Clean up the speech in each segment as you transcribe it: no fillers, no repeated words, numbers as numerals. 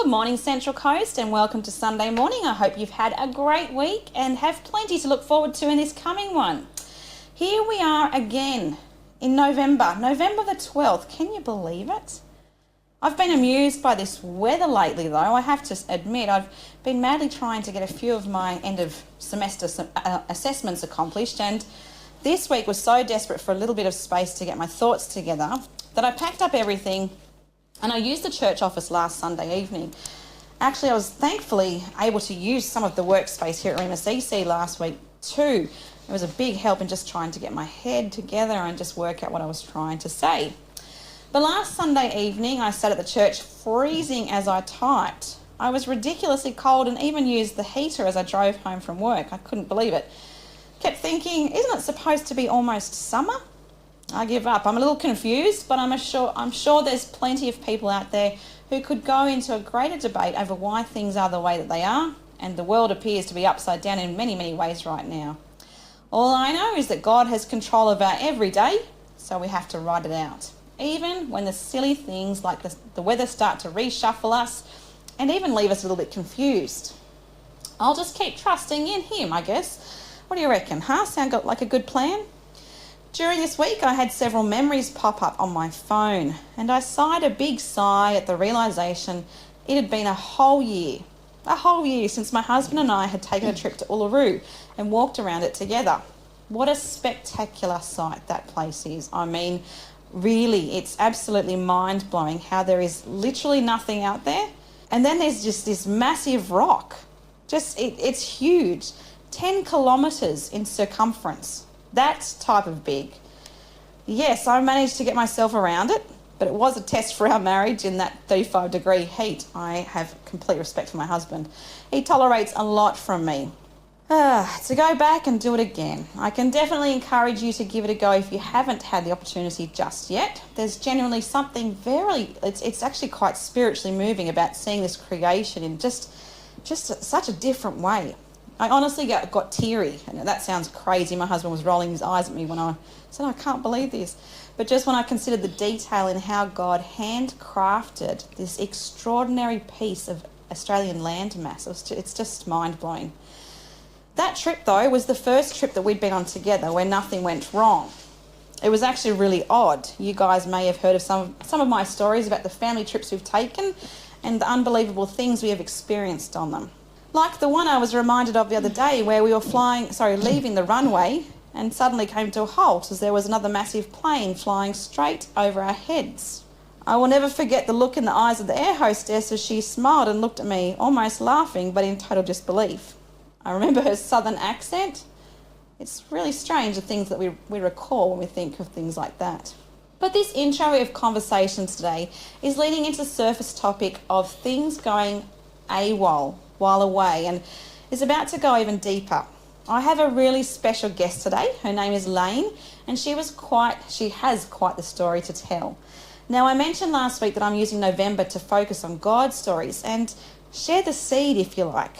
Good morning, Central Coast, and welcome to Sunday morning. I hope you've had a great week and have plenty to look forward to in this coming one. Here we are again in November the 12th. Can you believe it? I've been amused by this weather lately, though. I have to admit, I've been madly trying to get a few of my end of semester assessments accomplished, and this week was so desperate for a little bit of space to get my thoughts together that I packed up everything and I used the church office last Sunday evening. Actually, I was thankfully able to use some of the workspace here at Rhema CC last week too. It was a big help in just trying to get my head together and just work out what I was trying to say. But last Sunday evening, I sat at the church freezing as I typed. I was ridiculously cold and even used the heater as I drove home from work. I couldn't believe it. Kept thinking, isn't it supposed to be almost summer? I give up. I'm a little confused, but I'm sure there's plenty of people out there who could go into a greater debate over why things are the way that they are, and the world appears to be upside down in many, many ways right now. All I know is that God has control of our everyday, so we have to ride it out. Even when the silly things like the weather start to reshuffle us and even leave us a little bit confused. I'll just keep trusting in Him, I guess. What do you reckon, huh? Sound like a good plan? During this week, I had several memories pop up on my phone, and I sighed a big sigh at the realisation it had been a whole year since my husband and I had taken a trip to Uluru and walked around it together. What a spectacular sight that place is. I mean, really, it's absolutely mind-blowing how there is literally nothing out there, and then there's just this massive rock. It's huge, 10 kilometres in circumference. That type of big. Yes, I managed to get myself around it, but it was a test for our marriage in that 35-degree heat. I have complete respect for my husband. He tolerates a lot from me. To go back and do it again. I can definitely encourage you to give it a go if you haven't had the opportunity just yet. There's genuinely something it's actually quite spiritually moving about seeing this creation in just such a different way. I honestly got teary, and that sounds crazy. My husband was rolling his eyes at me when I said, I can't believe this. But just when I considered the detail in how God handcrafted this extraordinary piece of Australian landmass, it's just mind-blowing. That trip, though, was the first trip that we'd been on together where nothing went wrong. It was actually really odd. You guys may have heard of some of my stories about the family trips we've taken and the unbelievable things we have experienced on them. Like the one I was reminded of the other day where we were leaving the runway and suddenly came to a halt as there was another massive plane flying straight over our heads. I will never forget the look in the eyes of the air hostess as she smiled and looked at me, almost laughing but in total disbelief. I remember her southern accent. It's really strange the things that we recall when we think of things like that. But this intro of conversations today is leading into the surface topic of things going AWOL while away, and is about to go even deeper. I have a really special guest today. Her name is Lane, and she has quite the story to tell. Now, I mentioned last week that I'm using November to focus on God's stories and share the seed, if you like.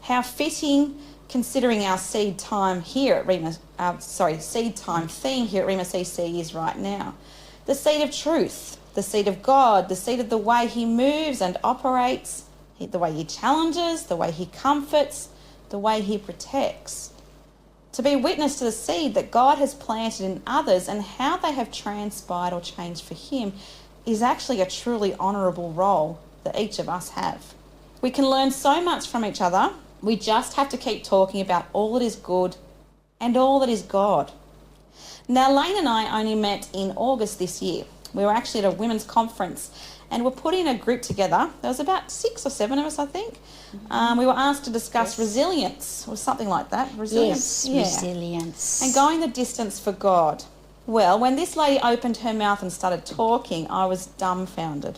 How fitting, considering our seed time here at seed time theme here at Rhema CC is right now. The seed of truth, the seed of God, the seed of the way He moves and operates, the way He challenges, the way He comforts, the way He protects. To be witness to the seed that God has planted in others and how they have transpired or changed for Him is actually a truly honourable role that each of us have. We can learn so much from each other. We just have to keep talking about all that is good and all that is God. Now, Lane and I only met in August this year. We were actually at a women's conference and we're putting a group together. There was about 6 or 7 of us, I think. We were asked to discuss resilience or something like that. Resilience. Resilience. And going the distance for God. Well, when this lady opened her mouth and started talking, I was dumbfounded.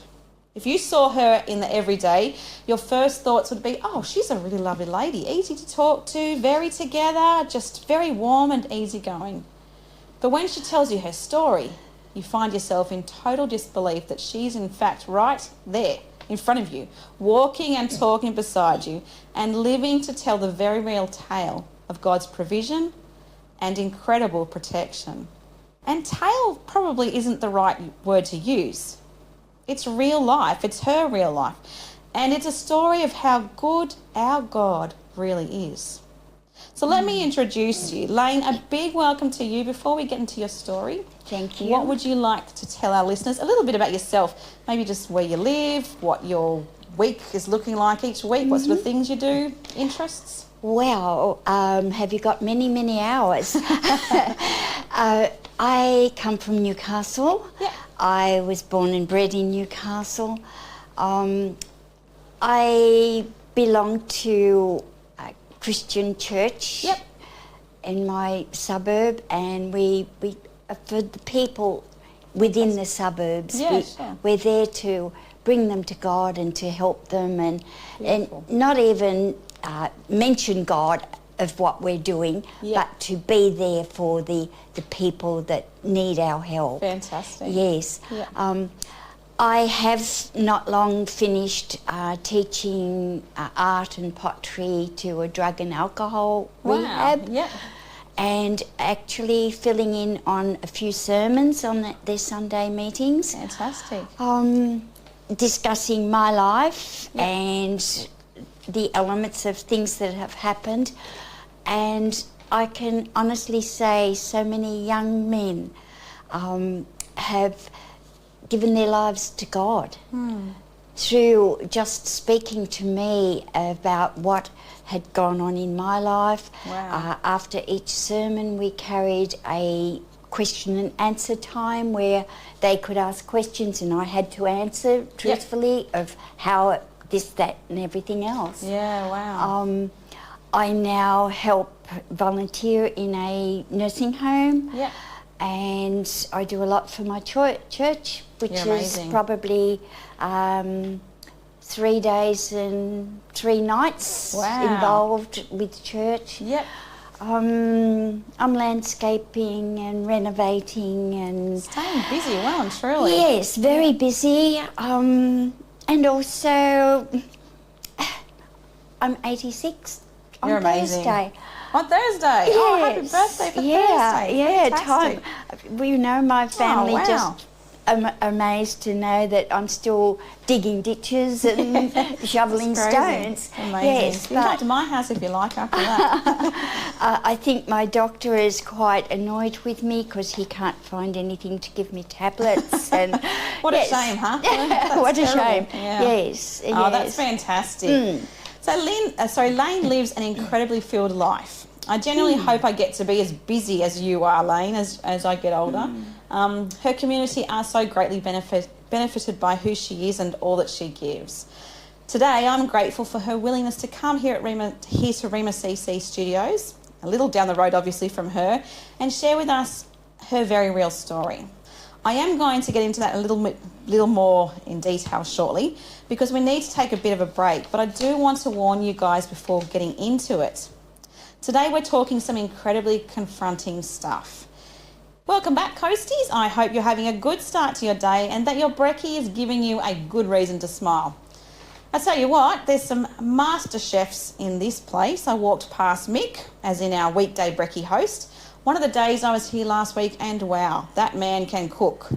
If you saw her in the everyday, your first thoughts would be, oh, she's a really lovely lady, easy to talk to, very together, just very warm and easygoing. But when she tells you her story, you find yourself in total disbelief that she's in fact right there in front of you, walking and talking beside you and living to tell the very real tale of God's provision and incredible protection. And tale probably isn't the right word to use. It's real life. It's her real life. And it's a story of how good our God really is. So let me introduce you. Lane, a big welcome to you. Before we get into your story, Thank you. what would you like to tell our listeners a little bit about yourself? Maybe just where you live, what your week is looking like each week, what sort of things you do, interests? Well, have you got many, many hours? I come from Newcastle. Yeah. I was born and bred in Newcastle. I belong to a Christian church in my suburb, and we for the people within the suburbs, we're there to bring them to God and to help them, and not even mention God of what we're doing, but to be there for the people that need our help. Fantastic. Yes. Yeah. I have not long finished teaching art and pottery to a drug and alcohol rehab. Yeah. And actually filling in on a few sermons on their Sunday meetings. Fantastic. Discussing my life and the elements of things that have happened. And I can honestly say so many young men have given their lives to God through just speaking to me about what had gone on in my life. Wow. After each sermon, we carried a question and answer time where they could ask questions and I had to answer truthfully of how this, that and everything else. Yeah, wow. I now help volunteer in a nursing home. Yeah. And I do a lot for my church, which is probably 3 days and 3 nights involved with church. Yep. I'm landscaping and renovating and... Staying busy, well and truly. Yes, very busy. And also, I'm 86 You're on amazing. Thursday. On Thursday? Yes. Oh, happy birthday for Thursday. Yeah, Fantastic. We know my family wow. just amazed to know that I'm still digging ditches and shoveling stones. Amazing. Yes, you can come to my house if you like after that. I think my doctor is quite annoyed with me because he can't find anything to give me tablets. And what a shame, huh? What a shame. Yeah. Yes. Oh, that's fantastic. So Lane lives an incredibly filled life. I genuinely hope I get to be as busy as you are, Lane, as I get older. Her community are so greatly benefited by who she is and all that she gives. Today, I'm grateful for her willingness to come here to Rhema CC Studios, a little down the road, obviously, from her, and share with us her very real story. I am going to get into that a little more in detail shortly because we need to take a bit of a break, but I do want to warn you guys before getting into it. Today we're talking some incredibly confronting stuff. Welcome back, Coasties. I hope you're having a good start to your day and that your brekkie is giving you a good reason to smile. I tell you what, there's some master chefs in this place. I walked past Mick, as in our weekday brekkie host, one of the days I was here last week, and wow, that man can cook.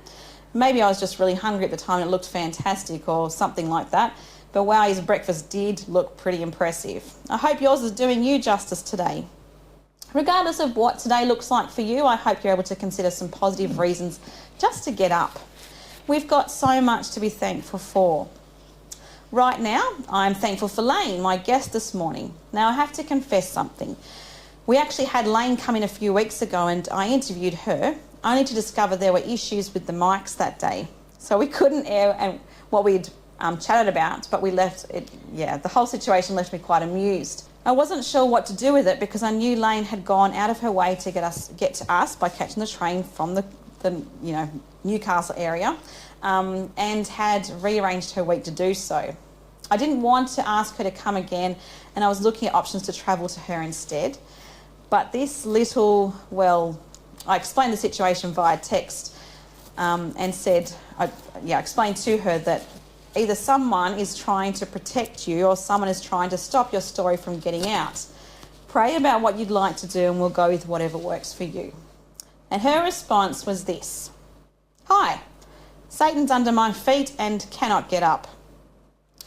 Maybe I was just really hungry at the time and it looked fantastic or something like that. But wow, his breakfast did look pretty impressive. I hope yours is doing you justice today. Regardless of what today looks like for you, I hope you're able to consider some positive reasons just to get up. We've got so much to be thankful for. Right now, I'm thankful for Lane, my guest this morning. Now, I have to confess something. We actually had Lane come in a few weeks ago and I interviewed her, only to discover there were issues with the mics that day. So we couldn't air what we'd chatted about, but we left it, the whole situation left me quite amused. I wasn't sure what to do with it because I knew Lane had gone out of her way to get to us by catching the train from the Newcastle area and had rearranged her week to do so. I didn't want to ask her to come again and I was looking at options to travel to her instead. But this I explained the situation via text and said, I explained to her that either someone is trying to protect you or someone is trying to stop your story from getting out. Pray about what you'd like to do and we'll go with whatever works for you. And her response was this: "Hi, Satan's under my feet and cannot get up."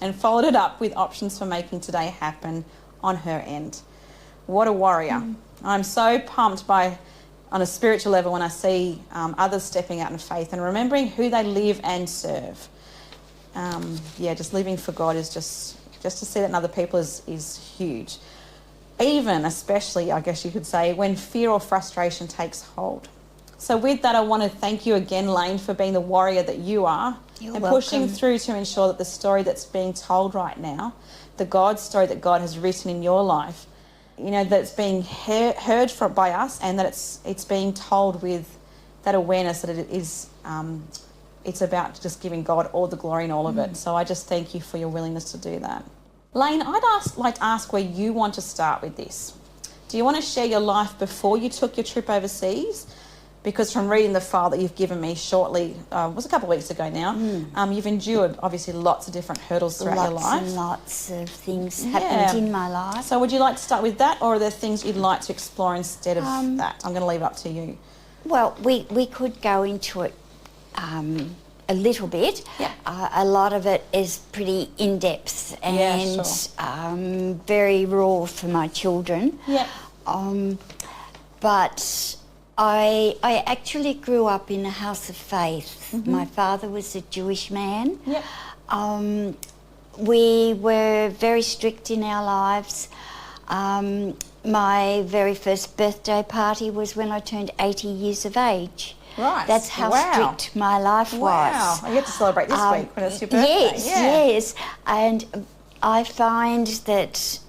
and followed it up with options for making today happen on her end. What a warrior. I'm so pumped on a spiritual level when I see others stepping out in faith and remembering who they live and serve. Just living for God is just to see that in other people is huge. Even, especially, I guess you could say, when fear or frustration takes hold. So with that, I want to thank you again, Lane, for being the warrior that you are. You're and welcome. Pushing through to ensure that the story that's being told right now, the God story that God has written in your life, that's being heard by us, and that it's being told with that awareness that it is, it's about just giving God all the glory and all of it. So I just thank you for your willingness to do that. Lane, I'd like to ask where you want to start with this. Do you want to share your life before you took your trip overseas? Because from reading the file that you've given me shortly, it was a couple of weeks ago now, you've endured obviously lots of different hurdles throughout your life. Lots and lots of things happened in my life. So would you like to start with that, or are there things you'd like to explore instead of that? I'm going to leave it up to you. Well, we could go into it a little bit. Yeah. A lot of it is pretty in-depth and very raw for my children. Yeah. But I actually grew up in a house of faith. My father was a Jewish man. Yep. We were very strict in our lives. My very first birthday party was when I turned 80 years of age. Right. That's how strict my life was. Wow. You get to celebrate this week when it's your birthday. Yes. And I find that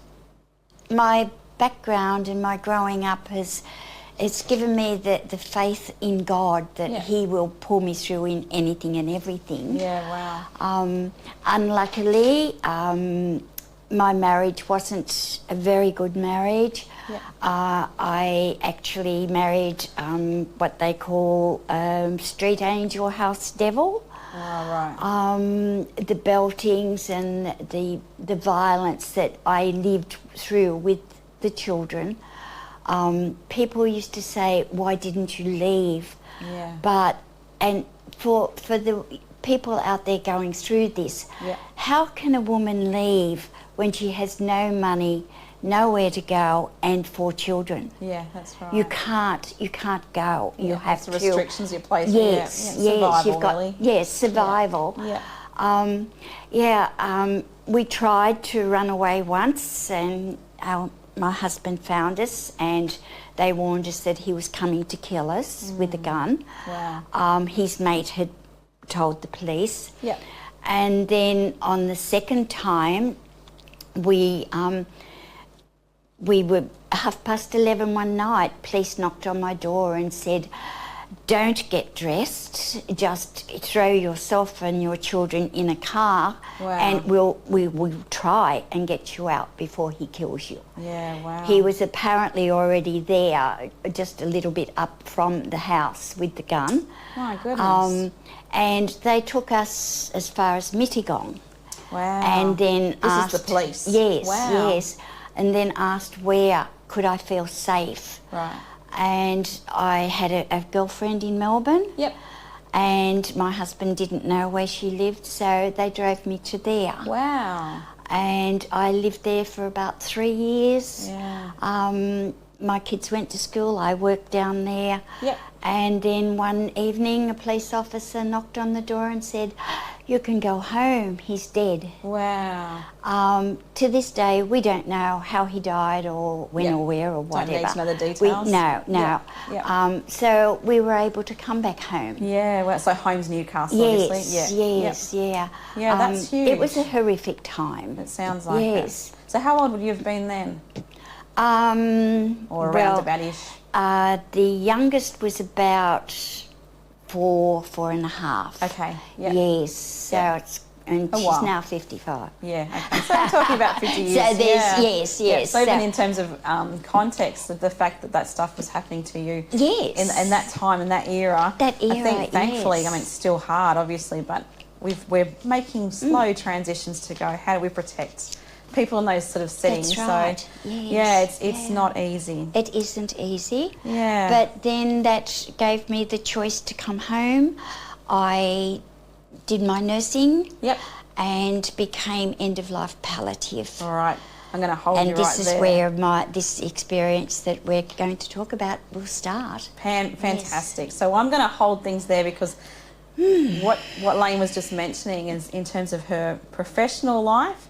my background and my growing up it's given me the faith in God that He will pull me through in anything and everything. Yeah, wow. Unluckily, my marriage wasn't a very good marriage. Yeah. I actually married what they call street angel, house devil. Oh, right. The beltings and the violence that I lived through with the children. People used to say, "Why didn't you leave?" Yeah. And for the people out there going through this, how can a woman leave when she has no money, nowhere to go, and 4 children? Yeah, that's right. You can't go. You have the to. restrictions you place. Yes, survival, you've got really. Survival. Yeah. We tried to run away once, and my husband found us, and they warned us that he was coming to kill us with a gun. Wow. His mate had told the police. Yeah. And then on the second time, we were 11:30 one night. Police knocked on my door and said, "Don't get dressed. Just throw yourself and your children in a car, and we will try and get you out before he kills you." Yeah, wow. He was apparently already there, just a little bit up from the house with the gun. My goodness. And they took us as far as Mittagong. Wow. And then this is the police. Yes, wow. yes. And then asked where could I feel safe. Right. And I had a girlfriend in Melbourne. Yep. And my husband didn't know where she lived, so they drove me to there. Wow. And I lived there for about 3 years. Yeah. My kids went to school, I worked down there. Yep. And then one evening a police officer knocked on the door and said, "You can go home, he's dead." Wow. To this day, we don't know how he died or when or where or whatever. Don't need to know the details. No. Yep. So we were able to come back home. Yeah, well, so home's Newcastle, Yes, obviously. yeah. Yeah, that's huge. It was a horrific time. It sounds like yes. it. So how old would you have been then? Or around well, about-ish? The youngest was about 4 and a half. Okay, yeah. Yes, so she's now 55. Yeah, okay. So we're talking about 50 years. So there's, yes. So even in terms of context, of the fact that stuff was happening to you in that time, in that era. I think, thankfully, I mean, it's still hard, obviously, but we're making slow transitions to go, how do we protect people in those sort of settings? That's right. So, it's not easy. It isn't easy. Yeah. But then that gave me the choice to come home. I did my nursing. Yep. and became end-of-life palliative. All right. I'm going to hold you right there. And this is where this experience that we're going to talk about will start. Fantastic. Yes. So I'm going to hold things there because what Lane was just mentioning is in terms of her professional life,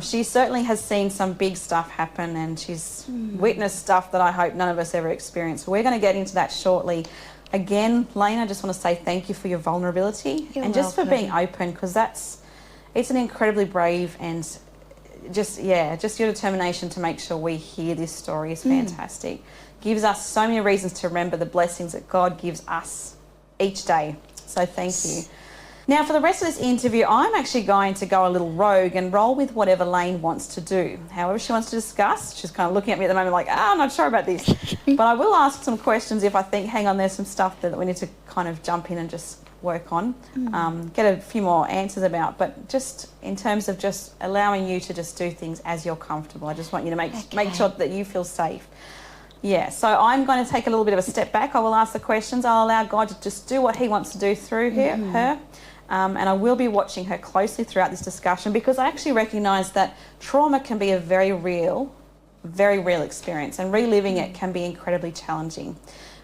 she certainly has seen some big stuff happen, and she's witnessed stuff that I hope none of us ever experienced. We're going to get into that shortly. Again, Lane, I just want to say thank you for your vulnerability and just for being open, because it's an incredibly brave and just your determination to make sure we hear this story is fantastic. Gives us so many reasons to remember the blessings that God gives us each day. So thank you. Now, for the rest of this interview, I'm actually going to go a little rogue and roll with whatever Lane wants to do. However she wants to discuss. She's kind of looking at me at the moment like, I'm not sure about this. But I will ask some questions if I think, hang on, there's some stuff that we need to kind of jump in and just work on, get a few more answers about. But just in terms of just allowing you to just do things as you're comfortable. I just want you to make sure that you feel safe. Yeah, so I'm going to take a little bit of a step back. I will ask the questions. I'll allow God to just do what he wants to do through her. And I will be watching her closely throughout this discussion, because I actually recognise that trauma can be a very real experience, and reliving it can be incredibly challenging.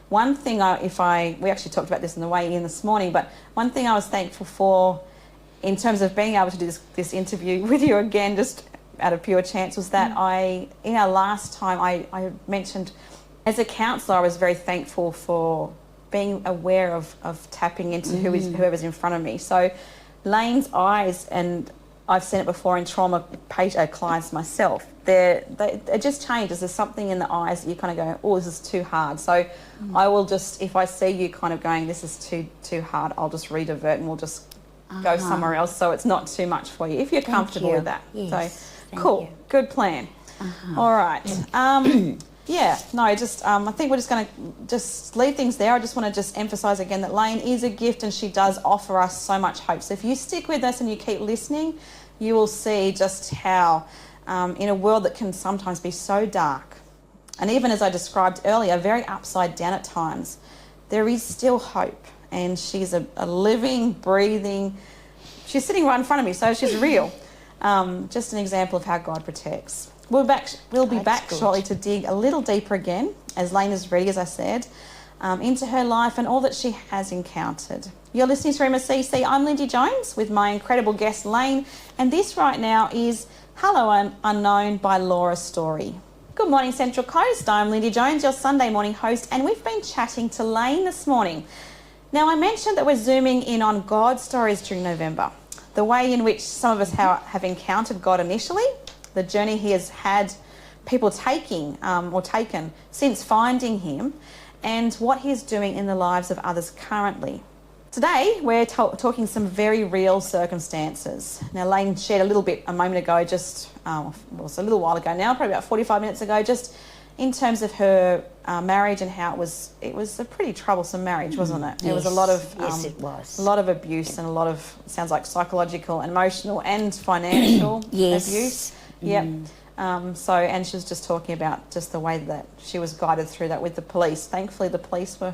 One thing we actually talked about this on the way in this morning, but one thing I was thankful for in terms of being able to do this interview with you again, just out of pure chance, was that in our last time I mentioned, as a counsellor, I was very thankful for being aware of tapping into whoever's in front of me. So Lane's eyes, and I've seen it before in trauma clients myself, they just changes. There's something in the eyes that you kind of go, oh, this is too hard. So I will just, if I see you kind of going, this is too hard, I'll just redivert and we'll just go somewhere else so it's not too much for you, if you're comfortable with that. Yes. So cool, good plan. All right. I think we're just going to just leave things there. I just want to just emphasise again that Lane is a gift, and she does offer us so much hope. So if you stick with us and you keep listening, you will see just how in a world that can sometimes be so dark, and even as I described earlier, very upside down at times, there is still hope. And she's a living, breathing, she's sitting right in front of me, so she's real. Just an example of how God protects. We'll be back shortly to dig a little deeper again, as Lane is ready, as I said, into her life and all that she has encountered. You're listening to Rhema CC. I'm Lindy Jones with my incredible guest Lane, and this right now is Hello Unknown by Laura Story. Good morning, Central Coast. I'm Lindy Jones, your Sunday morning host, and we've been chatting to Lane this morning. Now, I mentioned that we're zooming in on God's stories during November, the way in which some of us have encountered God initially, the journey he has had people taken since finding him, and what he's doing in the lives of others currently. Today, we're talking some very real circumstances. Now, Lane shared a little bit a moment ago, it was a little while ago now, probably about 45 minutes ago, just in terms of her marriage and how it was a pretty troublesome marriage, wasn't it? There was a lot of it was. A lot of abuse and a lot of, sounds like, psychological, emotional and financial abuse. Yep. And she was just talking about just the way that she was guided through that with the police. Thankfully, the police were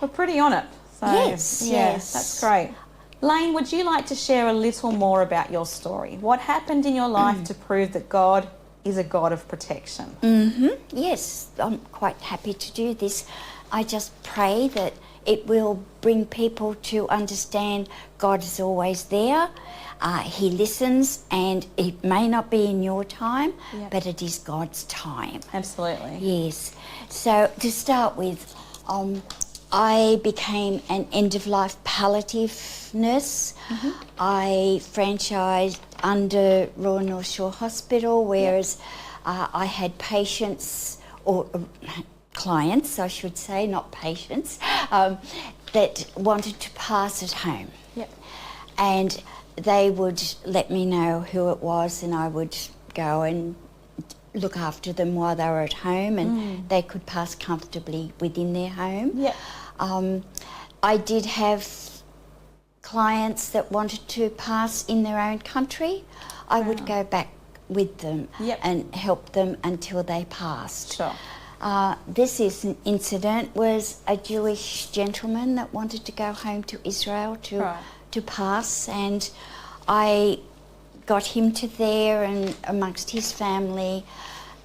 pretty on it. So, yes, that's great. Lane, would you like to share a little more about your story? What happened in your life to prove that God is a God of protection? Yes, I'm quite happy to do this. I just pray that it will bring people to understand God is always there. He listens, and it may not be in your time, but it is God's time. Absolutely. Yes. So to start with, I became an end-of-life palliative nurse. I franchised under Royal North Shore Hospital, whereas I had patients, or clients, I should say, not patients, that wanted to pass at home. And they would let me know who it was, and I would go and look after them while they were at home, and they could pass comfortably within their home. I did have clients that wanted to pass in their own country. I would go back with them and help them until they passed. This incident was a Jewish gentleman that wanted to go home to Israel to pass, and I got him to there and amongst his family.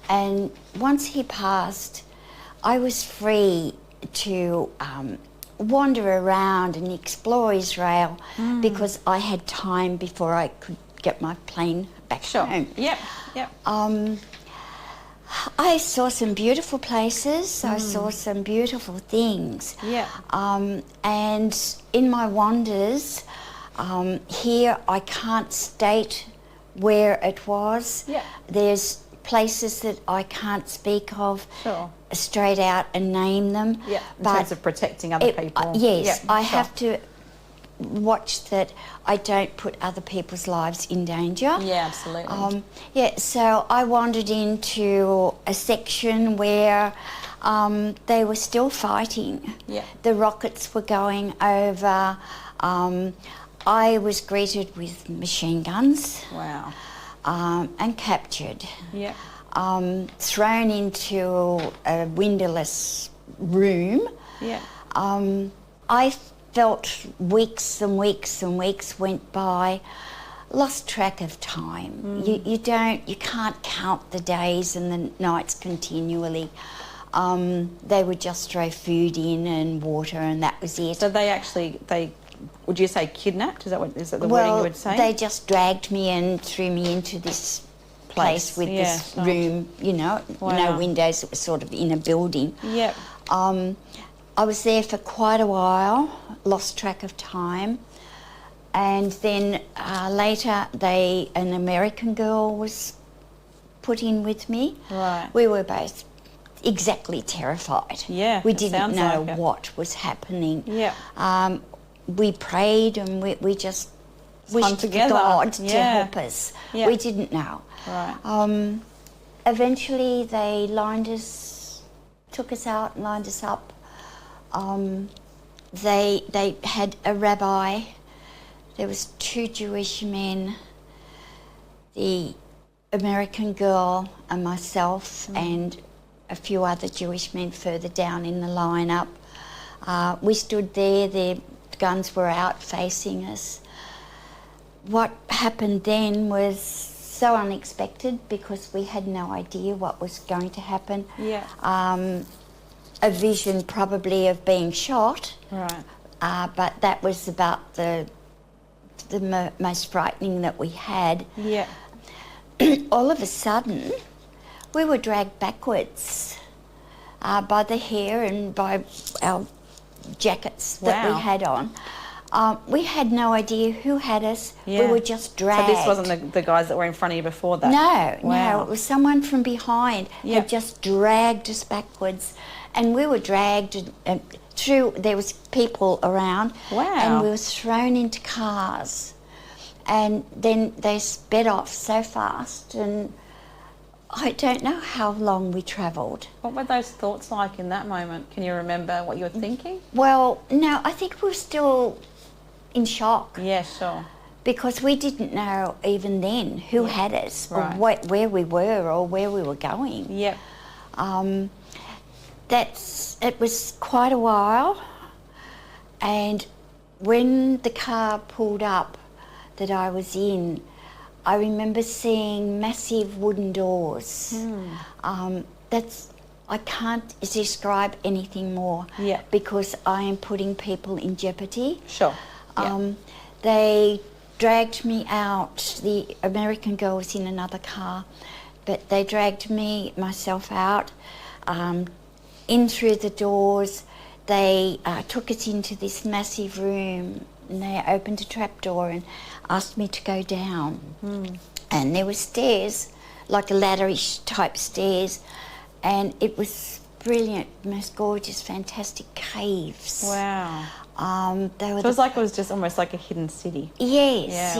And once he passed, I was free to wander around and explore Israel because I had time before I could get my plane back home. Yep, yep. I saw some beautiful places. I saw some beautiful things. Yeah. And in my wanders, here I can't state where it was. Yeah. There's places that I can't speak of straight out and name them. Yeah. In terms of protecting other people. Yes, I have to watch that I don't put other people's lives in danger. Yeah, absolutely. So I wandered into a section where they were still fighting. Yeah. The rockets were going over. I was greeted with machine guns. Wow. And captured. Yeah. Thrown into a windowless room. Yeah. I felt weeks and weeks and weeks went by, lost track of time. You can't count the days and the nights continually. They would just throw food in and water, and that was it. So they would you say kidnapped? Is that the wording you would say? They just dragged me and threw me into this place with this room, no windows. It was sort of in a building. Yep. I was there for quite a while, lost track of time, and then later an American girl was put in with me. Right. We were both exactly terrified. Yeah. We didn't know what was happening. Yeah. We prayed and we just wished for God to help us. Yeah. We didn't know. Right. Eventually they took us out and lined us up. They had a rabbi. There was 2 Jewish men, the American girl and myself, and a few other Jewish men further down in the lineup. We stood there, their guns were out facing us. What happened then was so unexpected because we had no idea what was going to happen. Yeah. A vision probably of being shot. Right. But that was about the most frightening that we had. Yeah. All of a sudden, we were dragged backwards by the hair and by our jackets that we had on. We had no idea who had us. Yeah. We were just dragged. So this wasn't the guys that were in front of you before that? No, it was someone from behind had just dragged us backwards, and we were dragged through. There was people around, and we were thrown into cars, and then they sped off so fast, and I don't know how long we travelled. What were those thoughts like in that moment? Can you remember what you were thinking? Well, no, I think we were still in shock. Yeah, sure. Because we didn't know even then who had us, or where we were, or where we were going. Yep. It was quite a while, and when the car pulled up that I was in, I remember seeing massive wooden doors. I can't describe anything more because I am putting people in jeopardy. Sure. They dragged me out. The American girl was in another car, but they dragged myself out, in through the doors. They took us into this massive room, and they opened a trapdoor and asked me to go down. And there were stairs, like a ladderish type stairs, and it was brilliant, most gorgeous, fantastic caves. Wow. They were so it was just almost like a hidden city. Yes,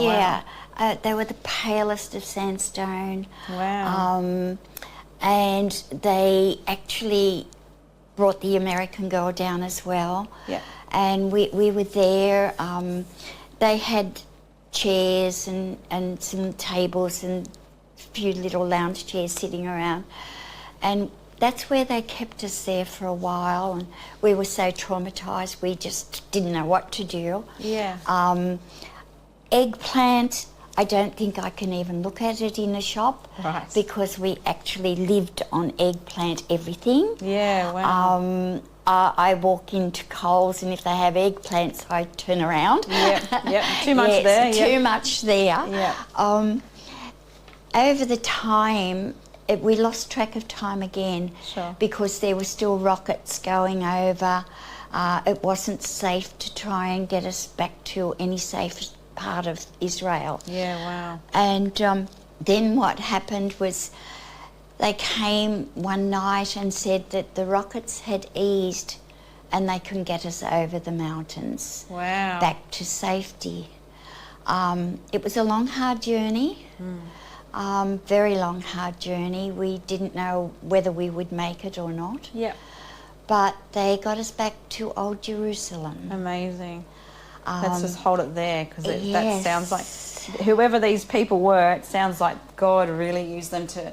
they were the palest of sandstone. Wow. And they actually brought the American girl down as well. Yeah. And we were there. They had chairs and some tables and a few little lounge chairs sitting around. And that's where they kept us there for a while, and we were so traumatised we just didn't know what to do. Yeah. Eggplant, I don't think I can even look at it in a shop, Right. because we actually lived on eggplant everything. Yeah, wow. I walk into Coles, and if they have eggplants, I turn around. Yep. Too much Yes, there. too Yep. much there. Yeah. Over the time, we lost track of time again, Sure. because there were still rockets going over. It wasn't safe to try and get us back to any safe part of Israel. Yeah, wow. And then what happened was they came one night and said that the rockets had eased and they can get us over the mountains Wow. back to safety. It was a long, hard journey, very long, hard journey. We didn't know whether we would make it or not, Yep. but they got us back to Old Jerusalem. Amazing. Let's just hold it there, because that yes. sounds like whoever these people were, it sounds like God really used them to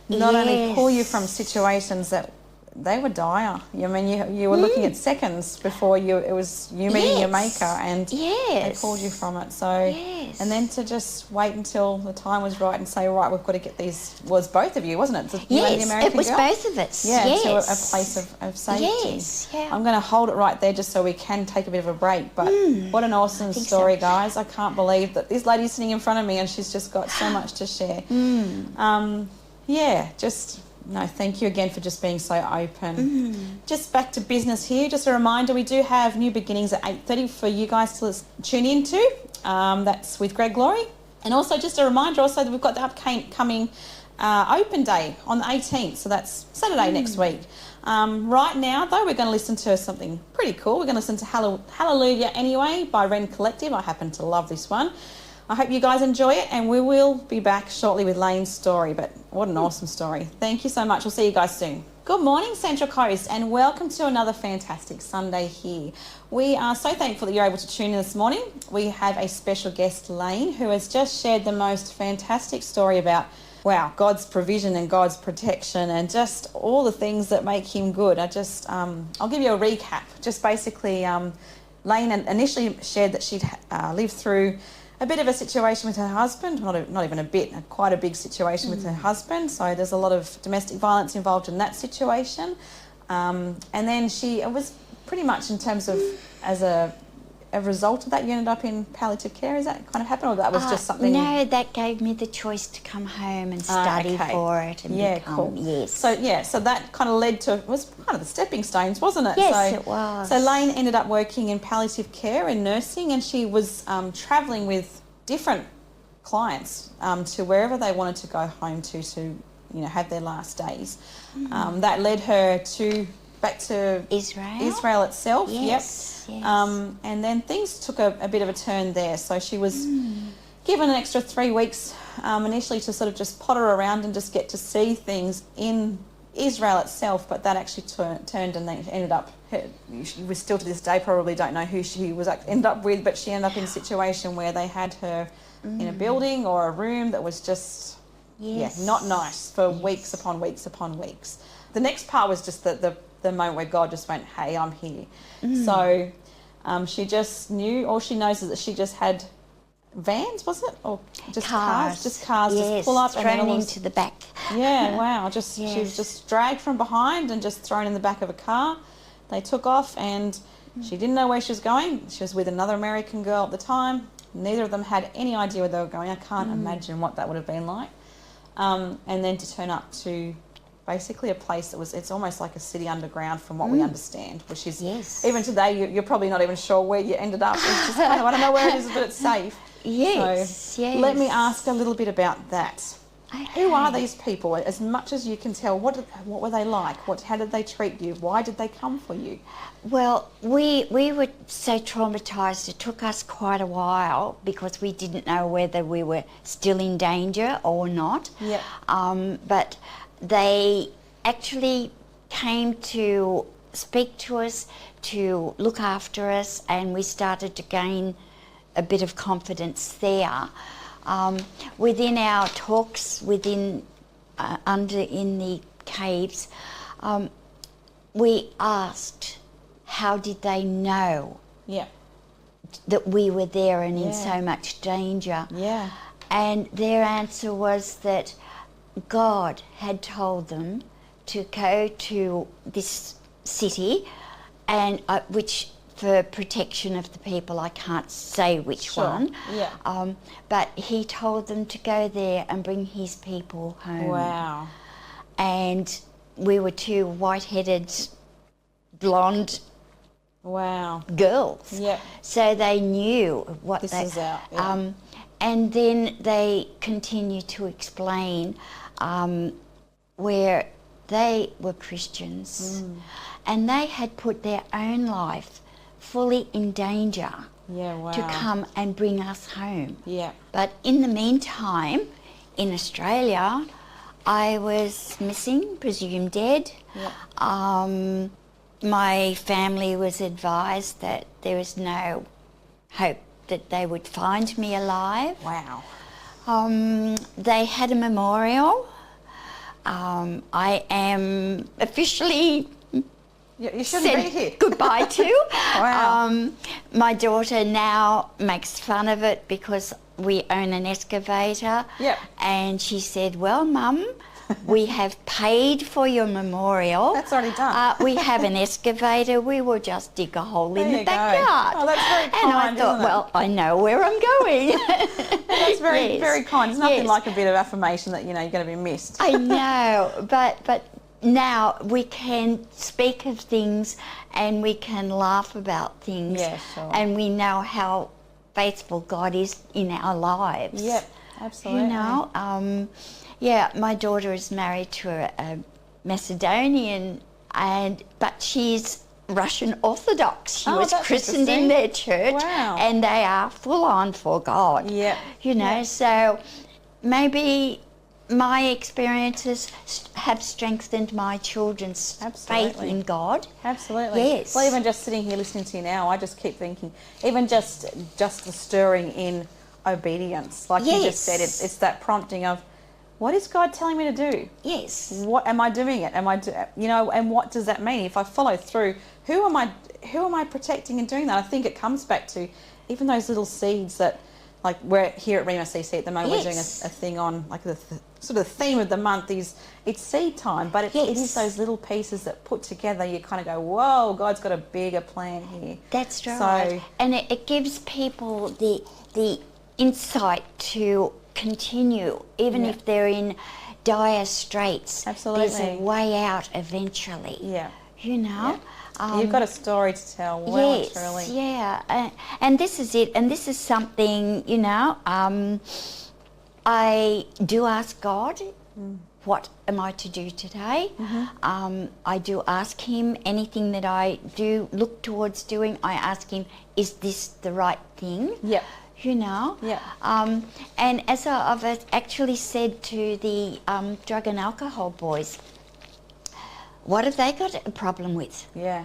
not only pull you from situations that they were dire. I mean, you were looking at seconds before it was you meeting your Maker, and they pulled you from it. So, and then to just wait until the time was right and say, right, we've got to get these. Was both of you, wasn't it? You and the American it was girl? both of us. Yeah, yes. to a place of safety. Yes, yeah. I'm going to hold it right there just so we can take a bit of a break. But what an awesome story, guys. I can't believe that this lady's sitting in front of me and she's just got so much to share. Thank you again for just being so open. Just back to business here. Just a reminder, we do have New Beginnings at 8:30 for you guys to tune into. That's with Greg Laurie. And also just a reminder also that we've got the upcoming open day on the 18th. So that's Saturday next week. Right now, though, we're going to listen to something pretty cool. We're going to listen to Hallelujah Anyway by Ren Collective. I happen to love this one. I hope you guys enjoy it, and we will be back shortly with Lane's story, but what an awesome story. Thank you so much. We'll see you guys soon. Good morning, Central Coast, and welcome to another fantastic Sunday here. We are so thankful that you're able to tune in this morning. We have a special guest, Lane, who has just shared the most fantastic story about, wow, God's provision and God's protection and just all the things that make him good. I'll give you a recap. Just basically, Lane initially shared that she'd lived through a bit of a situation with her husband, not even a bit, quite a big situation with her husband. So there's a lot of domestic violence involved in that situation. And then it was pretty much in terms of as a result of that, you ended up in palliative care. Is that kind of happened, or that was just something? No, that gave me the choice to come home and study for it and become, cool. Yes. So that kind of led to, it was kind of the stepping stones, wasn't it? Yes, it was. So Lane ended up working in palliative care and nursing, and she was travelling with different clients to wherever they wanted to go home to have their last days. That led her back to Israel itself. Yes. And then things took a bit of a turn there. So she was given an extra 3 weeks initially to sort of just potter around and just get to see things in Israel itself, but that actually turned, and they ended up, we still to this day probably don't know who she was ended up with, but she ended up in a situation where they had her in a building or a room that was just not nice for weeks upon weeks upon weeks. The next part was just the moment where God just went, hey, I'm here. So she just knew, all she knows is that she just had vans, was it? Or just cars? Just cars, just pull up and then into the back. Yeah, wow. She was just dragged from behind and just thrown in the back of a car. They took off, and she didn't know where she was going. She was with another American girl at the time. Neither of them had any idea where they were going. I can't imagine what that would have been like. And then to turn up to basically a place it's almost like a city underground from what we understand, which is, even today, you're probably not even sure where you ended up. It's just kind of, I don't know where it is, but it's safe. So let me ask a little bit about that. Okay. Who are these people? As much as you can tell, what were they like? How did they treat you? Why did they come for you? Well, we were so traumatised. It took us quite a while because we didn't know whether we were still in danger or not. Yep. But they actually came to speak to us, to look after us, and we started to gain a bit of confidence there. Within our talks, in the caves, we asked, how did they know that we were there and in so much danger? Yeah. And their answer was that God had told them to go to this city, and which for protection of the people, I can't say which one. Yeah. But he told them to go there and bring his people home. Wow. And we were two white-headed, blonde Wow. girls. Yeah. So they knew what This they... is out. Yeah. And then they continued to explain where they were Christians and they had put their own life fully in danger Yeah, wow. to come and bring us home. Yeah. But in the meantime, in Australia, I was missing, presumed dead. Yeah. My family was advised that there was no hope that they would find me alive. Wow. They had a memorial. I am officially You shouldn't be here. goodbye to. Wow. My daughter now makes fun of it because we own an excavator. Yep. And she said, well, Mum, we have paid for your memorial. That's already done. We have an excavator. We will just dig a hole in There the you go. backyard. Oh, that's very And I kind, thought, isn't it? well, I know where I'm going. That's very, Yes. very kind. There's nothing Yes. like a bit of affirmation that, you know, you're going to be missed. I know, but now we can speak of things and we can laugh about things. Yeah, sure. And we know how faithful God is in our lives. Yep, absolutely. You know, yeah, my daughter is married to a Macedonian, but she's Russian Orthodox. She was that's christened in interesting. their church, Wow. and they are full on for God. Yep. You know, Yep. so maybe my experiences have strengthened my children's faith Absolutely. in God. Absolutely. Yes. Well, even just sitting here listening to you now, I just keep thinking, even just the stirring in obedience, like you just said, Yes. it's that prompting of, what is God telling me to do? Yes. What am I doing it? You know, and what does that mean? If I follow through, who am I protecting and doing that? I think it comes back to even those little seeds that, like we're here at Rhema CC at the moment, we're doing a Yes. thing on like the sort of theme of the month is it's seed time, but it is Yes. those little pieces that put together, you kind of go, whoa, God's got a bigger plan here. That's right. So, And it gives people the insight to continue, even Yeah. if they're in dire straits. Absolutely. There's a way out eventually. yeah. You know? You've got a story to tell. Well, Yes, truly. yeah. And this is it. And this is something, you know, I do ask God, what am I to do today? I do ask Him anything that I do look towards doing. I ask Him, is this the right thing? Yep. You know? Yeah. And as I've actually said to the drug and alcohol boys, what have they got a problem with? Yeah.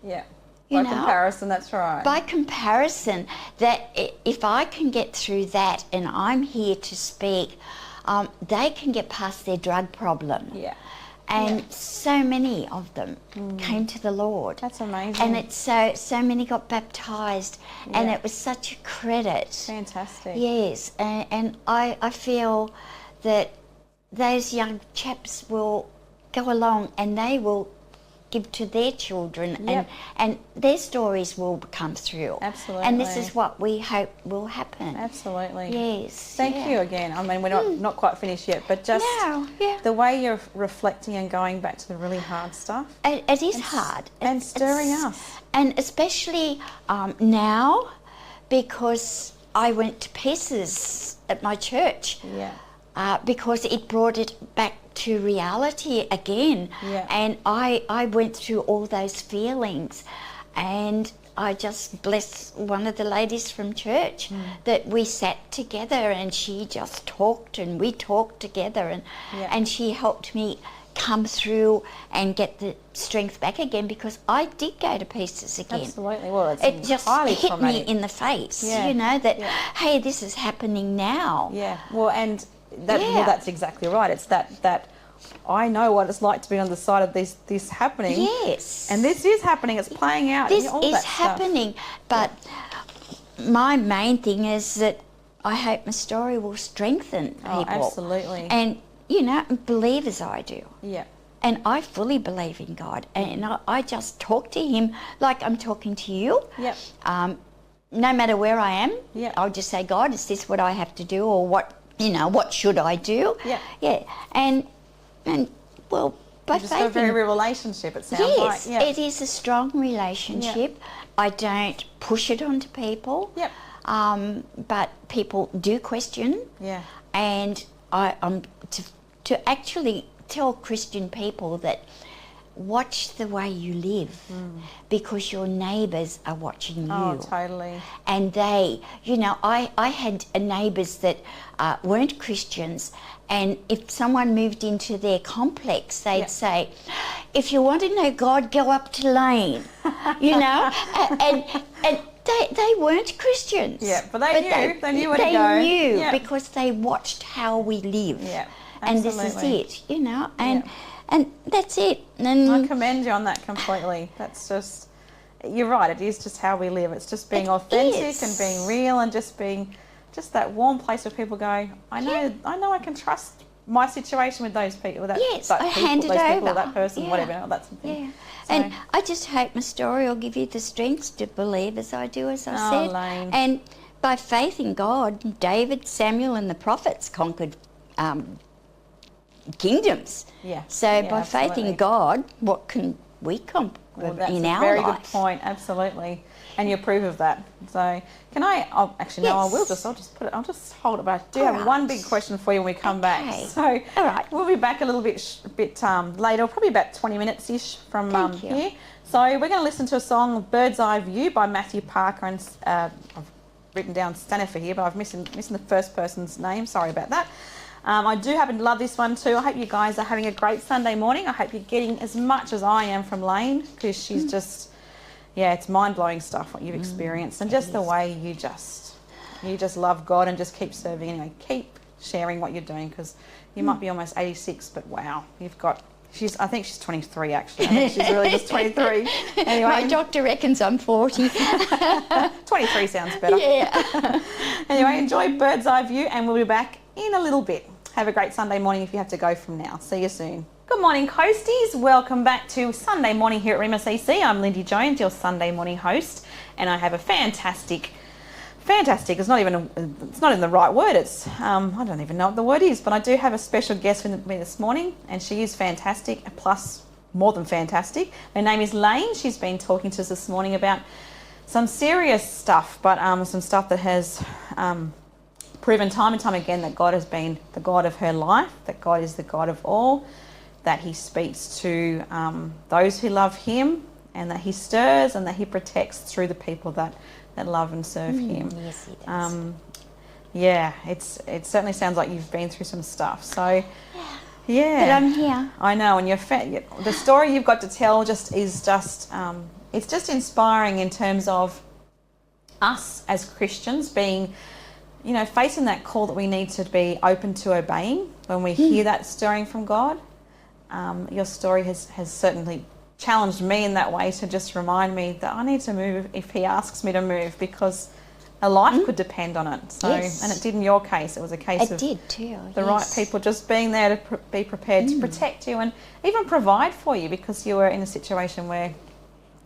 Yeah. You By know? comparison, that's right. By comparison, that if I can get through that and I'm here to speak, they can get past their drug problem. Yeah. And Yeah. so many of them came to the Lord. That's amazing. And it's so many got baptized, and Yeah. it was such a credit. Fantastic. Yes, and I feel that those young chaps will go along and they will give to their children, Yep. and their stories will come through. Absolutely. And this is what we hope will happen. Absolutely. Yes. Thank yeah. you again. I mean, we're not quite finished yet, but just No, yeah. the way you're reflecting and going back to the really hard stuff. It is hard. And stirring It's- us. And especially now, because I went to pieces at my church. Yeah. Because it brought it back to reality again. Yeah. And I went through all those feelings, and I just bless one of the ladies from church that we sat together and she just talked and we talked together, Yeah. and she helped me come through and get the strength back again, because I did go to pieces again. Absolutely. Well, it's It just highly hit traumatic. me in the face, Yeah. you know, that, Yeah. hey, this is happening now. Yeah. Well, and that, Yeah. well, that's exactly right. It's that I know what it's like to be on the side of this happening. Yes. And this is happening. It's playing out. This and all is that stuff. happening, but my main thing is that I hope my story will strengthen people. Oh, absolutely. And, believe as I do. Yeah. And I fully believe in God. And I just talk to him like I'm talking to you. Yep. No matter where I am, Yep. I'll just say, God, is this what I have to do, or what should I do? Yeah. Yeah. And well, by You've just got a faith very in, real relationship, it sounds like. yes, Yeah. it is a strong relationship. I don't push it onto people. Yep. But people do question. Yeah. And I'm to actually tell Christian people that watch the way you live, because your neighbours are watching you. Oh, totally. And they, I had neighbours that weren't Christians, and if someone moved into their complex, they'd say, if you want to know God, go up to Lane, and they weren't Christians. Yeah, but they knew. They knew where to go. They knew Yeah. because they watched how we live. Yeah, and this is absolutely. it, and that's it. And I commend you on that completely. That's just, you're right, it is just how we live. It's just being It authentic is. and being real, and just being just that warm place where people go, I know I can trust my situation with those people, with that, Yes, that I people, hand those it people, over. that person, Yeah. whatever, that's the thing. yeah. So- And I just hope my story will give you the strength to believe as I do, as I Oh, said. Lane. And by faith in God, David, Samuel and the prophets conquered kingdoms. Yeah. So Yeah, by faith absolutely. in God, what can we conquer Well, that's in a our very life? good point, absolutely. And you approve of that. So can I, actually, no, I will Yes. I'll just put it, I'll just hold it, but I do All have right. one big question for you when we come back. Okay. So All right. we'll be back a little bit later, probably about 20 minutes-ish from Thank you. here. So we're going to listen to a song, Bird's Eye View by Matthew Parker, and I've written down Stanifer here, but I've missing the first person's name, sorry about that. I do happen to love this one too. I hope you guys are having a great Sunday morning. I hope you're getting as much as I am from Lane, because she's just, it's mind-blowing stuff what you've experienced, and just the way you just love God and just keep serving. Anyway, keep sharing what you're doing, because you might be almost 86, but wow, I think she's 23 actually. I think she's really just 23. Anyway, My doctor reckons I'm 40. 23 sounds better. Yeah. Anyway, enjoy Bird's Eye View, and we'll be back in a little bit. Have a great Sunday morning if you have to go from now. See you soon. Good morning, Coasties. Welcome back to Sunday morning here at Rhema CC. I'm Lindy Jones, your Sunday morning host, and I have a fantastic, it's not even the right word. It's, I don't even know what the word is, but I do have a special guest with me this morning, and she is fantastic, plus more than fantastic. Her name is Lane. She's been talking to us this morning about some serious stuff, but some stuff that has proven time and time again that God has been the God of her life, that God is the God of all, that he speaks to those who love him, and that he stirs and that he protects through the people that love and serve him. Yes, he does. It certainly sounds like you've been through some stuff. So, yeah. But I'm here. I know, and the story you've got to tell it's just inspiring in terms of us as Christians being, facing that call that we need to be open to obeying when we hear that stirring from God. Your story has certainly challenged me in that way, to just remind me that I need to move if he asks me to move, because a life could depend on it. So, Yes. and it did in your case. It was a case of did too. the right people just being there to be prepared to protect you and even provide for you, because you were in a situation where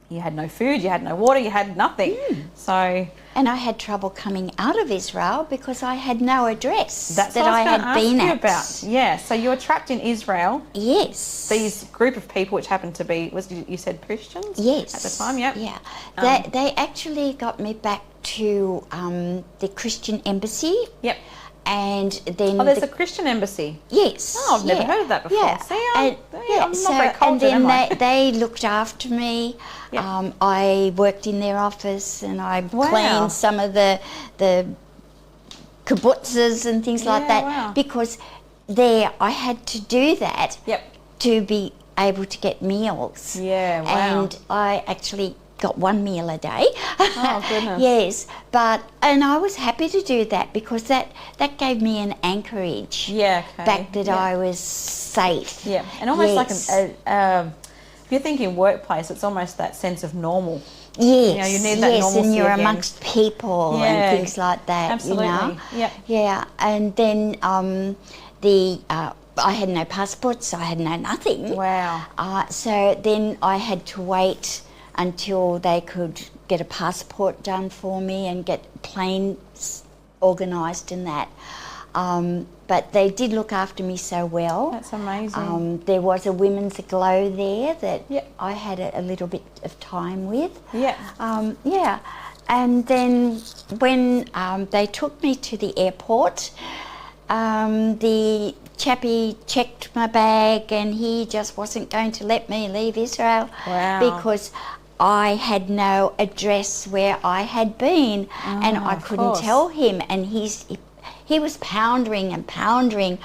you had no food, you had no water, you had nothing. So And I had trouble coming out of Israel because I had no address that's that what I I was had going to been ask you at. about. Yeah, so you were trapped in Israel. Yes. These group of people, which happened to be, you said Christians? Yes. At the time, yep. Yeah. They actually got me back to the Christian embassy. Yep. And then Oh, there's a Christian embassy. yes. Oh, I've never heard of that before. Yeah. See, And- I'm not very cultured, and am I? then they looked after me. Yeah. I worked in their office and I Wow. cleaned some of the kibbutzes and things like Yeah, that, wow. because there I had to do that Yep. to be able to get meals. Yeah, wow. And I actually got one meal a day. Oh, goodness. Yes, and I was happy to do that because that gave me an anchorage. Yeah, okay. Back that Yeah. I was safe. Yeah, and almost Yes. like if you're thinking workplace, it's almost that sense of normal. Yes, you need that normalcy and you're again. amongst people and things like that. Absolutely. You know? Yep. Yeah, and then I had no passport, so I had no nothing. Wow. So then I had to wait until they could get a passport done for me and get planes organised and that. But they did look after me so well. That's amazing. There was a women's glow there that Yep. I had a little bit of time with. Yeah. And then when they took me to the airport, the chappie checked my bag and he just wasn't going to let me leave Israel. Wow. Because I had no address where I had been, and I couldn't tell him, and he was pounding and pounding,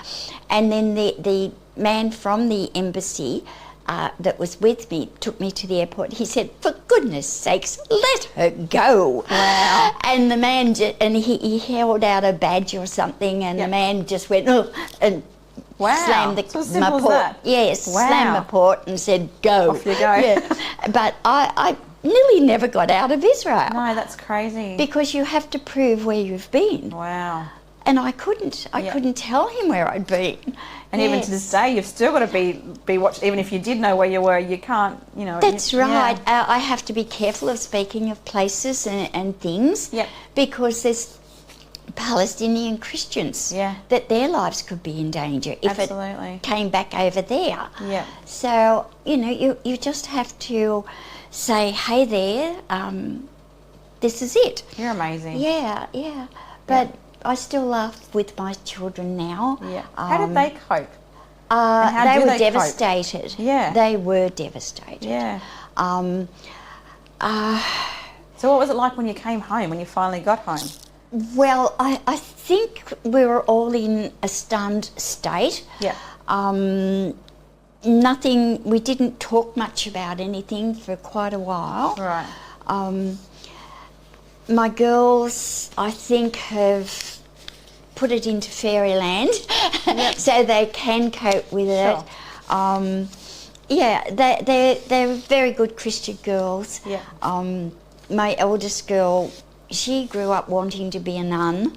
and then the man from the embassy that was with me took me to the airport. He said, "For goodness sakes, let her go!" Wow! And the man he held out a badge or something, and the man just went, "Oh," and slammed my port. Yes, slammed my port and said, "Go." Off you go. Yeah. But I nearly never got out of Israel. No, that's crazy. Because you have to prove where you've been. Wow. And I couldn't. I couldn't tell him where I'd been. And even to this day, you've still got to be watched. Even if you did know where you were, you can't, you know. That's right. I have to be careful of speaking of places and things. Yep. Because there's Palestinian Christians that their lives could be in danger if it came back over there. Yeah. So, you know, you just have to say, "Hey there, this is it." You're amazing. Yeah. But I still laugh with my children now. Yeah. How did they cope? They were devastated. Cope? Yeah. They were devastated. Yeah. So what was it like when you came home, when you finally got home? Well, I think we were all in a stunned state. Yeah. We didn't talk much about anything for quite a while. Right. My girls, I think, have put it into fairyland, so they can cope with it. They're very good Christian girls. Yeah. My eldest girl, she grew up wanting to be a nun.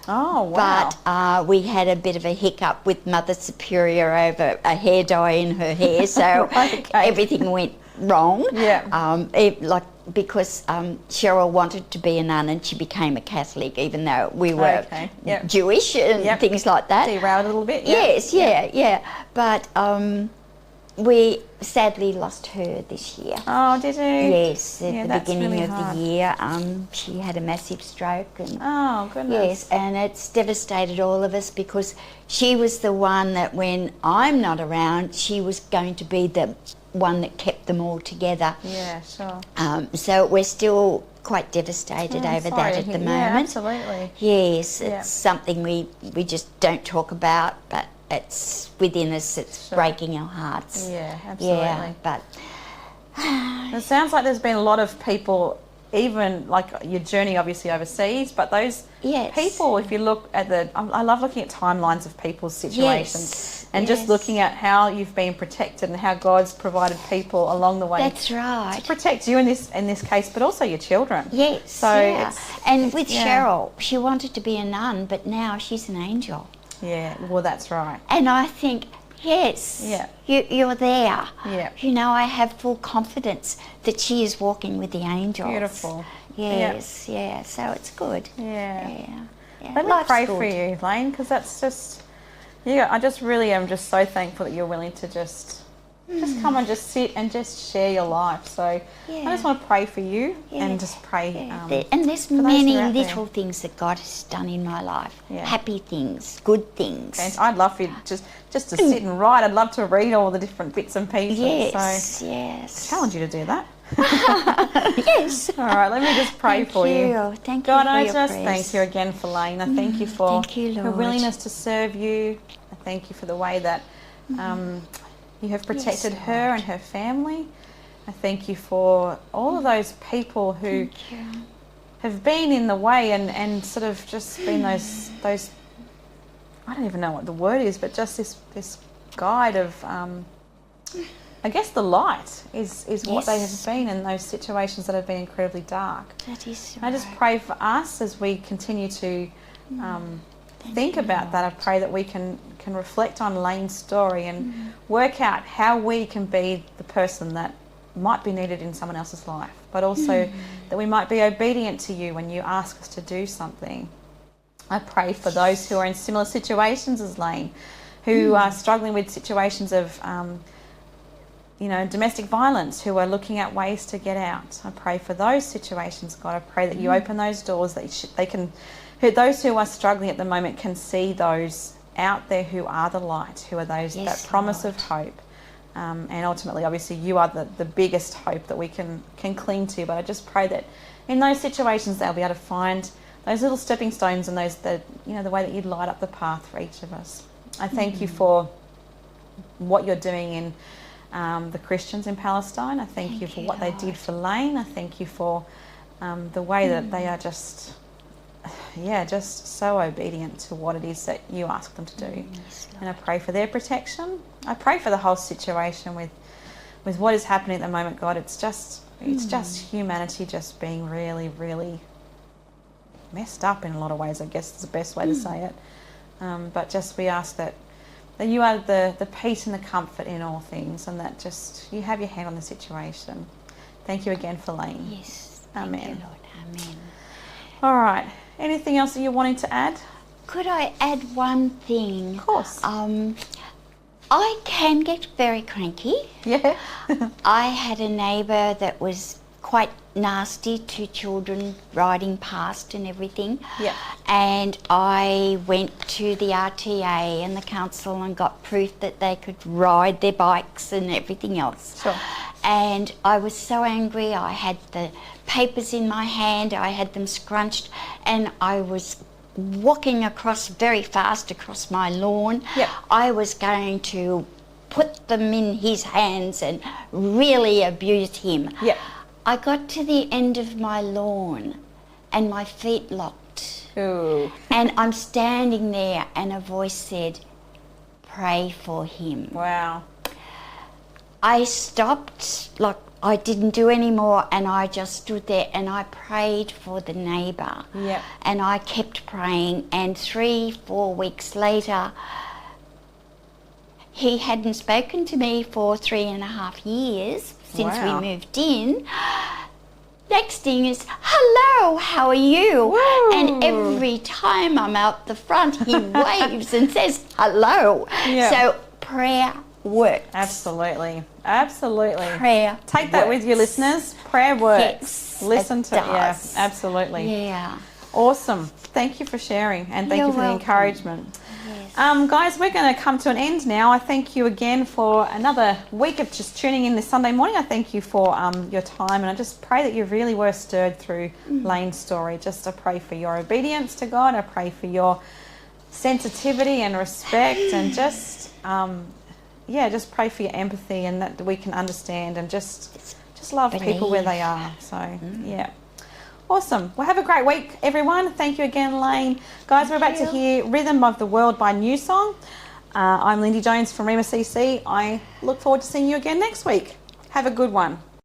Oh, wow. But we had a bit of a hiccup with Mother Superior over a hair dye in her hair, so everything went wrong. Yeah. Because Cheryl wanted to be a nun and she became a Catholic, even though we were Jewish and things like that. Derailed a little bit. Yeah. But we sadly lost her this year. Oh, did you? Yes, at the beginning of the year. She had a massive stroke. And, oh, goodness. Yes, and it's devastated all of us because she was the one that when I'm not around, she was going to be the one that kept them all together. Yeah, sure. So we're still quite devastated over that at the moment. Yeah, absolutely. Yes, it's something we just don't talk about, but it's within us, it's breaking our hearts. Yeah, absolutely. Yeah, but it sounds like there's been a lot of people, even like your journey obviously overseas, but those people, if you look at I love looking at timelines of people's situations and just looking at how you've been protected and how God's provided people along the way. That's right. To protect you in this case, but also your children. Yes. So and with Cheryl, she wanted to be a nun, but now she's an angel. Yeah, well, that's right. And I think, yes, you're there. Yeah. You know, I have full confidence that she is walking with the angels. Beautiful. Yes, so it's good. Yeah. Let me pray for you, Lane, because that's just, I just really am just so thankful that you're willing to just come and just sit and just share your life. So I just want to pray for you and just pray. And there's many little things that God has done in my life. Yeah. Happy things, good things. And I'd love for you just to sit and write. I'd love to read all the different bits and pieces. Yes. I challenge you to do that. Yes. All right, let me just pray for you. Thank you. God, for I your just prayers. thank you again for Lane. I thank you for her Lord. willingness to serve you. I thank you for the way that you have protected her and her family. I thank you for all of those people who have been in the way and sort of just been those I don't even know what the word is, but just this guide of I guess the light is what they have Yes. been in those situations that have been incredibly dark. That is I just right. pray for us as we continue to think you, about that. I pray that we can reflect on Lane's story and work out how we can be the person that might be needed in someone else's life, but also that we might be obedient to you when you ask us to do something. I pray for those who are in similar situations as Lane, who are struggling with situations of domestic violence, who are looking at ways to get out. I pray for those situations, God. I pray that you open those doors, that those who are struggling at the moment can see those out there who are the light, who are those that promise of hope. And ultimately, obviously, you are the biggest hope that we can cling to. But I just pray that in those situations they'll be able to find those little stepping stones and the way that you'd light up the path for each of us. I thank you for what you're doing in the Christians in Palestine. I thank you for what they did for Lane. I thank you for the way that they are just so obedient to what it is that you ask them to do. And I pray for their protection. I pray for the whole situation with what is happening at the moment, God. It's just humanity just being really, really messed up in a lot of ways, I guess is the best way to say it. But just we ask that you are the peace and the comfort in all things, and that just you have your hand on the situation. Thank you again for Lane. Yes. Amen. Thank you, Lord. Amen. All right. Anything else that you're wanting to add? Could I add one thing? Of course. I can get very cranky. Yeah. I had a neighbour that was quite nasty to children riding past and everything. Yeah. And I went to the RTA and the council and got proof that they could ride their bikes and everything else. Sure. And I was so angry. I had the papers in my hand, I had them scrunched, and I was walking very fast across my lawn. Yep. I was going to put them in his hands and really abuse him. Yep. I got to the end of my lawn and my feet locked. Ooh. And I'm standing there and a voice said, "Pray for him." Wow. I stopped, like I didn't do any more, and I just stood there and I prayed for the neighbour. Yep. And I kept praying, and 3-4 weeks later, he hadn't spoken to me for 3.5 years since Wow. we moved in. Next thing is, "Hello, how are you?" Woo. And every time I'm out the front, he waves and says hello. Yeah. So prayer works. Absolutely. Absolutely. Prayer Take that with you, works. listeners. Prayer works. Yes, Listen it to it. Yeah, does. absolutely. Yeah. Awesome. Thank you for sharing, and thank You're you for welcome. the encouragement. Yes. Guys, we're going to come to an end now. I thank you again for another week of just tuning in this Sunday morning. I thank you for your time, and I just pray that you really were stirred through Lane's story. Just I pray for your obedience to God. I pray for your sensitivity and respect, and just just pray for your empathy, and that we can understand and just love people where they are. So yeah. Awesome. Well, have a great week, everyone. Thank you again, Lane. Guys, we're about to hear Rhythm of the World by New Song. I'm Lindy Jones from Rhema CC. I look forward to seeing you again next week. Have a good one.